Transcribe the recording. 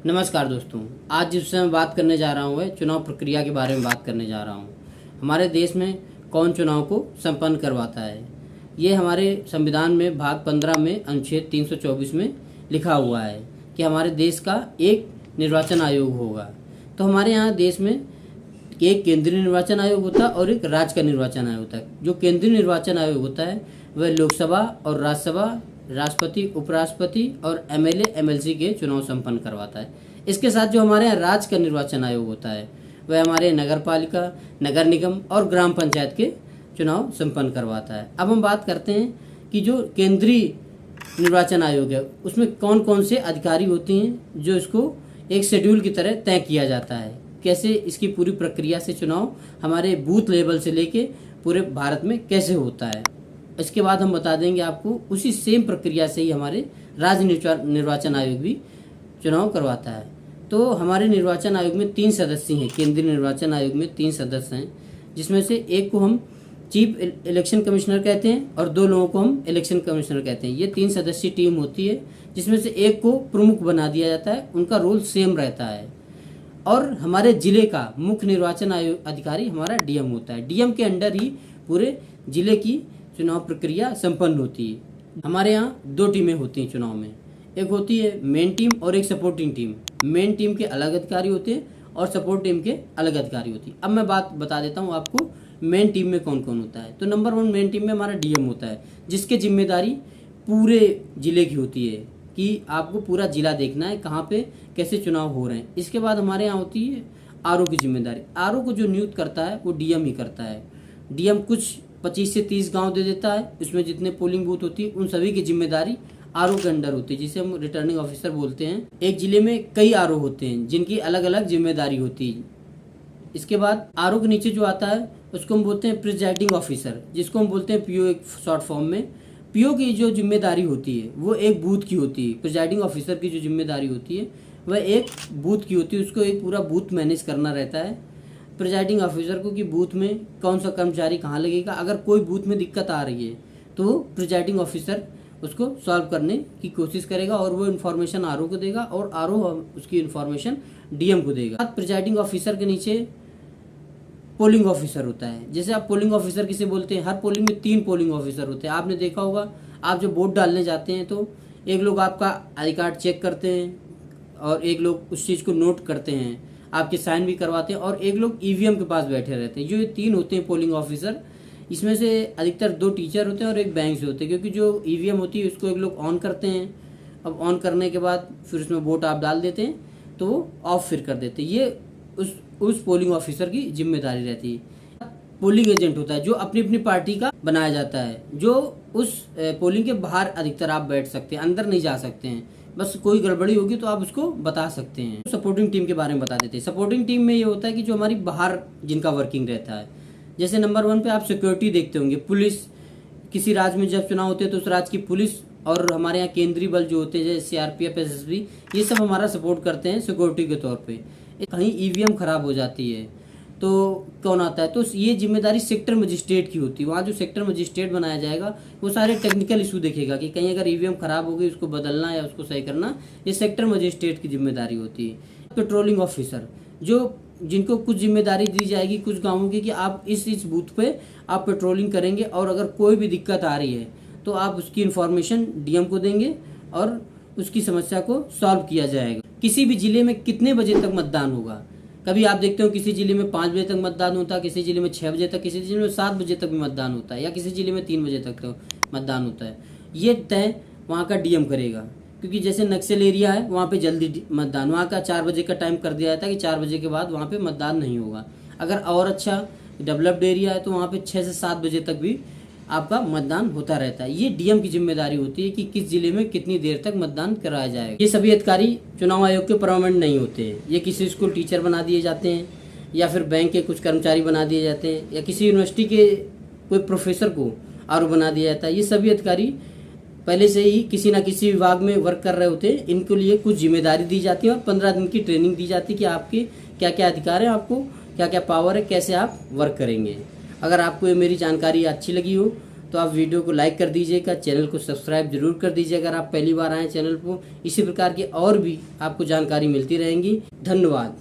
नमस्कार दोस्तों, आज जिस विषय में बात करने जा रहा हूँ वह चुनाव प्रक्रिया के बारे में बात करने जा रहा हूँ। हमारे देश में कौन चुनाव को संपन्न करवाता है, ये हमारे संविधान में भाग 15 में अनुच्छेद 324 में लिखा हुआ है कि हमारे देश का एक निर्वाचन आयोग होगा। तो हमारे यहाँ देश में एक केंद्रीय निर्वाचन आयोग होता है और एक राज्य का निर्वाचन आयोग होता है। जो केंद्रीय निर्वाचन आयोग होता है वह लोकसभा और राज्यसभा, राष्ट्रपति, उपराष्ट्रपति और एमएलए एमएलसी के चुनाव संपन्न करवाता है। इसके साथ जो हमारे यहाँ राज्य का निर्वाचन आयोग होता है वह हमारे नगर पालिका, नगर निगम और ग्राम पंचायत के चुनाव संपन्न करवाता है। अब हम बात करते हैं कि जो केंद्रीय निर्वाचन आयोग है उसमें कौन कौन से अधिकारी होते हैं, जो इसको एक शेड्यूल की तरह तय किया जाता है। कैसे इसकी पूरी प्रक्रिया से चुनाव हमारे बूथ लेवल से लेके पूरे भारत में कैसे होता है, इसके बाद हम बता देंगे आपको। उसी सेम प्रक्रिया से ही हमारे राज्य निर्वाचन आयोग भी चुनाव करवाता है। तो हमारे निर्वाचन आयोग में 3 सदस्य हैं। केंद्रीय निर्वाचन आयोग में 3 सदस्य हैं, जिसमें से एक को हम चीफ इलेक्शन कमिश्नर कहते हैं और 2 लोगों को हम इलेक्शन कमिश्नर कहते हैं। ये 3 सदस्यीय टीम होती है, जिसमें से एक को प्रमुख बना दिया जाता है। उनका रोल सेम रहता है। और हमारे जिले का मुख्य निर्वाचन आयोग अधिकारी हमारा डीएम होता है। डीएम के अंडर ही पूरे जिले की चुनाव प्रक्रिया संपन्न होती है। हमारे यहाँ 2 टीमें होती हैं चुनाव में, एक होती है मेन टीम और एक सपोर्टिंग टीम। मेन टीम के अलग अधिकारी होते हैं और सपोर्ट टीम के अलग अधिकारी होती है। अब मैं बात बता देता हूँ आपको मेन टीम में कौन कौन होता है। तो नंबर 1 मेन टीम में हमारा डीएम होता है, जिसकी जिम्मेदारी पूरे जिले की होती है कि आपको पूरा जिला देखना है, कहाँ पे कैसे चुनाव हो रहे हैं। इसके बाद हमारे यहाँ होती है आरओ की जिम्मेदारी। आरओ को जो नियुक्त करता है वो डीएम ही करता है। डीएम कुछ 25 से 30 गांव दे देता है। इसमें जितने पोलिंग बूथ होती है उन सभी की जिम्मेदारी आरओ के अंडर होती है, जिसे हम रिटर्निंग ऑफिसर बोलते हैं। एक जिले में कई आरओ होते हैं जिनकी अलग अलग जिम्मेदारी होती है। इसके बाद आरओ के नीचे जो आता है उसको हम बोलते हैं प्रिजाइडिंग ऑफिसर, जिसको हम बोलते हैं पीओ एक शॉर्ट फॉर्म में। पीओ की जो जिम्मेदारी होती है वो एक बूथ की होती है। प्रिजाइडिंग ऑफिसर की जो जिम्मेदारी होती है वह एक बूथ की होती है। उसको एक पूरा बूथ मैनेज करना रहता है प्रिजाइडिंग ऑफिसर को, कि बूथ में कौन सा कर्मचारी कहाँ लगेगा। अगर कोई बूथ में दिक्कत आ रही है तो प्रिजाइडिंग ऑफिसर उसको सॉल्व करने की कोशिश करेगा और वो इन्फॉर्मेशन आरओ को देगा और आरओ उसकी इन्फॉर्मेशन डीएम को देगा। प्रिजाइडिंग ऑफिसर के नीचे पोलिंग ऑफिसर होता है। जैसे आप पोलिंग ऑफिसर किसे बोलते हैं, हर पोलिंग में 3 पोलिंग ऑफिसर होते हैं। आपने देखा होगा, आप जब वोट डालने जाते हैं तो एक लोग आपका आई कार्ड चेक करते हैं और एक लोग उस चीज़ को नोट करते हैं, आपके साइन भी करवाते हैं, और एक लोग ईवीएम के पास बैठे रहते हैं। जो ये 3 होते हैं पोलिंग ऑफिसर, इसमें से अधिकतर 2 टीचर होते हैं और एक बैंक से होते हैं, क्योंकि जो ईवीएम होती है उसको एक लोग ऑन करते हैं। अब ऑन करने के बाद फिर उसमें वोट आप डाल देते हैं तो वो ऑफ फिर कर देते हैं। ये उस पोलिंग ऑफिसर की जिम्मेदारी रहती है। पोलिंग एजेंट होता है जो अपनी अपनी पार्टी का बनाया जाता है, जो उस पोलिंग के बाहर अधिकतर आप बैठ सकते हैं, अंदर नहीं जा सकते हैं। बस कोई गड़बड़ी होगी तो आप उसको बता सकते हैं। सपोर्टिंग टीम के बारे में बता देते हैं। सपोर्टिंग टीम में ये होता है कि जो हमारी बाहर जिनका वर्किंग रहता है, जैसे नंबर 1 पे आप सिक्योरिटी देखते होंगे। पुलिस, किसी राज्य में जब चुनाव होते हैं तो उस राज्य की पुलिस और हमारे यहाँ केंद्रीय बल जो होते हैं जैसे सीआरपीएफ, एसएसबी, ये सब हमारा सपोर्ट करते हैं सिक्योरिटी के तौर पे। कहीं ईवीएम खराब हो जाती है तो कौन आता है, तो ये जिम्मेदारी सेक्टर मजिस्ट्रेट की होती है। वहाँ जो सेक्टर मजिस्ट्रेट बनाया जाएगा वो सारे टेक्निकल इशू देखेगा कि कहीं अगर ईवीएम खराब हो गई उसको बदलना या उसको सही करना, ये सेक्टर मजिस्ट्रेट की जिम्मेदारी होती है। पेट्रोलिंग ऑफिसर, जो जिनको कुछ जिम्मेदारी दी जाएगी कुछ गाँवों की कि आप इस बूथ पे आप पेट्रोलिंग करेंगे और अगर कोई भी दिक्कत आ रही है तो आप उसकी इन्फॉर्मेशन डीएम को देंगे और उसकी समस्या को सॉल्व किया जाएगा। किसी भी जिले में कितने बजे तक मतदान होगा, कभी आप देखते हो किसी जिले में 5 बजे तक मतदान होता है, किसी जिले में 6 बजे तक, किसी जिले में 7 बजे तक भी मतदान होता है, या किसी जिले में 3 बजे तक तो मतदान होता है। ये तय वहाँ का डीएम करेगा, क्योंकि जैसे नक्सल एरिया है वहाँ पे जल्दी मतदान, वहाँ का 4 बजे का टाइम कर दिया जाता है कि 4 बजे के बाद वहाँ पे मतदान नहीं होगा। अगर और अच्छा डेवलप्ड एरिया है तो वहाँ पे 6 से 7 बजे तक भी आपका मतदान होता रहता है। ये डीएम की जिम्मेदारी होती है कि किस जिले में कितनी देर तक मतदान कराया जाएगा। ये सभी अधिकारी चुनाव आयोग के परमानेंट नहीं होते हैं। ये किसी स्कूल टीचर बना दिए जाते हैं या फिर बैंक के कुछ कर्मचारी बना दिए जाते हैं या किसी यूनिवर्सिटी के कोई प्रोफेसर को आरओ बना दिया जाता है। ये सभी अधिकारी पहले से ही किसी न किसी विभाग में वर्क कर रहे होते हैं। इनको लिए कुछ जिम्मेदारी दी जाती है और 15 दिन की ट्रेनिंग दी जाती है कि आपके क्या क्या अधिकार है, आपको क्या क्या पावर है, कैसे आप वर्क करेंगे। अगर आपको ये मेरी जानकारी अच्छी लगी हो तो आप वीडियो को लाइक कर दीजिएगा, चैनल को सब्सक्राइब जरूर कर दीजिए अगर आप पहली बार आए चैनल को। इसी प्रकार की और भी आपको जानकारी मिलती रहेंगी। धन्यवाद।